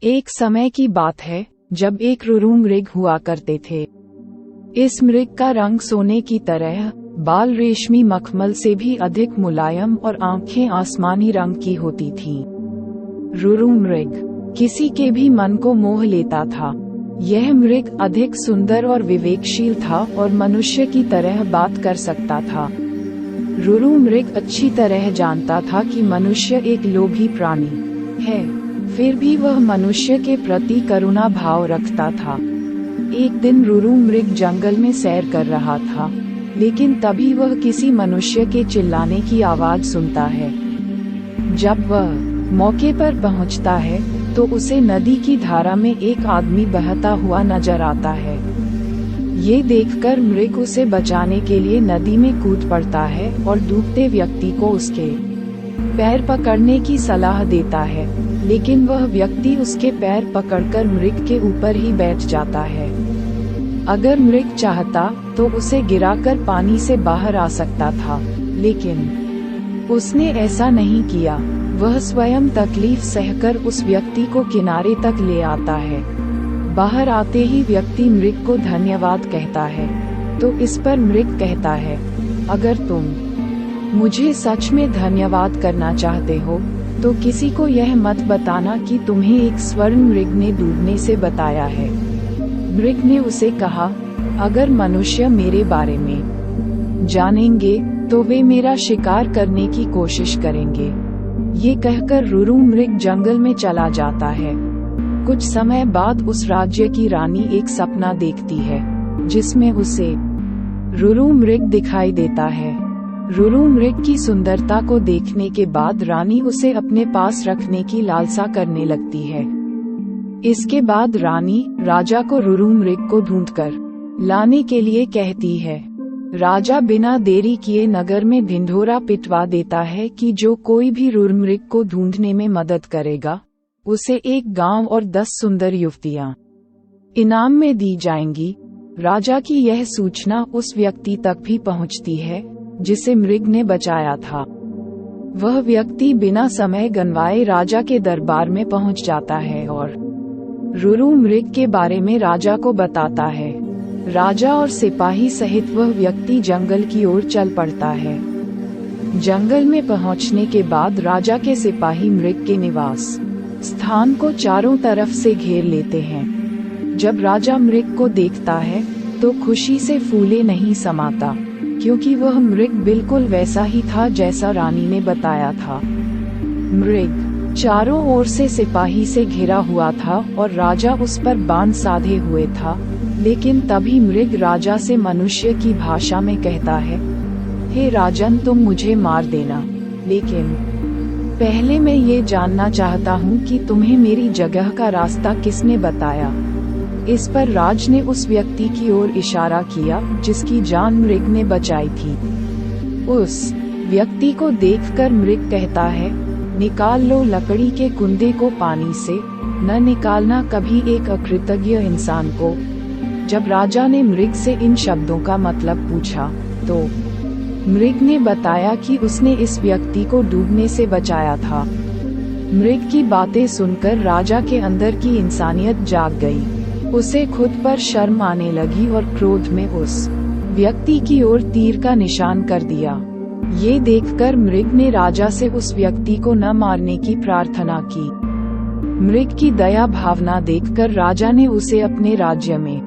एक समय की बात है जब एक रुरु मृग हुआ करते थे। इस मृग का रंग सोने की तरह, बाल रेशमी मखमल से भी अधिक मुलायम और आंखें आसमानी रंग की होती थीं। रुरु मृग किसी के भी मन को मोह लेता था। यह मृग अधिक सुंदर और विवेकशील था और मनुष्य की तरह बात कर सकता था। रुरु मृग अच्छी तरह जानता था कि मनुष्य एक लोभी प्राणी है, फिर भी वह मनुष्य के प्रति करुणा भाव रखता था। एक दिन रुरु मृग जंगल में सैर कर रहा था, लेकिन तभी वह किसी मनुष्य के चिल्लाने की आवाज सुनता है। जब वह मौके पर पहुंचता है तो उसे नदी की धारा में एक आदमी बहता हुआ नजर आता है। ये देखकर मृग उसे बचाने के लिए नदी में कूद पड़ता है और डूबते व्यक्ति को उसके पैर पकड़ने की सलाह देता है, लेकिन वह व्यक्ति उसके पैर पकड़कर मृग के ऊपर ही बैठ जाता है। अगर मृग चाहता तो उसे गिराकर पानी से बाहर आ सकता था, लेकिन उसने ऐसा नहीं किया। वह स्वयं तकलीफ सहकर उस व्यक्ति को किनारे तक ले आता है। बाहर आते ही व्यक्ति मृग को धन्यवाद कहता है, तो इस पर मृग कहता है, अगर तुम मुझे सच में धन्यवाद करना चाहते हो तो किसी को यह मत बताना कि तुम्हें एक स्वर्ण मृग ने डूबने से बताया है। मृग ने उसे कहा, अगर मनुष्य मेरे बारे में जानेंगे तो वे मेरा शिकार करने की कोशिश करेंगे। ये कहकर रुरु मृग जंगल में चला जाता है। कुछ समय बाद उस राज्य की रानी एक सपना देखती है, जिसमें उसे रुरु मृग दिखाई देता है। रुरु मृग की सुंदरता को देखने के बाद रानी उसे अपने पास रखने की लालसा करने लगती है। इसके बाद रानी राजा को रुरु मृग को ढूंढकर लाने के लिए कहती है। राजा बिना देरी किए नगर में ढिंढोरा पिटवा देता है कि जो कोई भी रुरु मृग को ढूंढने में मदद करेगा उसे एक गांव और 10 सुंदर युवतियां इनाम में दी जाएंगी। राजा की यह सूचना उस व्यक्ति तक भी पहुंचती है जिसे मृग ने बचाया था। वह व्यक्ति बिना समय गंवाए राजा के दरबार में पहुंच जाता है और रुरु मृग के बारे में राजा को बताता है। राजा और सिपाही सहित वह व्यक्ति जंगल की ओर चल पड़ता है। जंगल में पहुंचने के बाद राजा के सिपाही मृग के निवास स्थान को चारों तरफ से घेर लेते हैं। जब राजा मृग को देखता है तो खुशी से फूले नहीं समाता, क्योंकि वह मृग बिल्कुल वैसा ही था जैसा रानी ने बताया था। मृग चारों ओर से सिपाही से घिरा हुआ था और राजा उस पर बाण साधे हुए था, लेकिन तभी मृग राजा से मनुष्य की भाषा में कहता है, हे राजन, तुम मुझे मार देना, लेकिन पहले मैं ये जानना चाहता हूँ कि तुम्हें मेरी जगह का रास्ता किसने बताया। इस पर राज ने उस व्यक्ति की ओर इशारा किया जिसकी जान मृग ने बचाई थी। उस व्यक्ति को देखकर मृग कहता है, निकाल लो लकड़ी के कुंदे को पानी से, न निकालना कभी एक अकृतज्ञ इंसान को। जब राजा ने मृग से इन शब्दों का मतलब पूछा तो मृग ने बताया कि उसने इस व्यक्ति को डूबने से बचाया था। मृग की बातें सुनकर राजा के अंदर की इंसानियत जाग गई। उसे खुद पर शर्म आने लगी और क्रोध में उस व्यक्ति की ओर तीर का निशान कर दिया। ये देखकर मृग ने राजा से उस व्यक्ति को न मारने की प्रार्थना की। मृग की दया भावना देखकर राजा ने उसे अपने राज्य में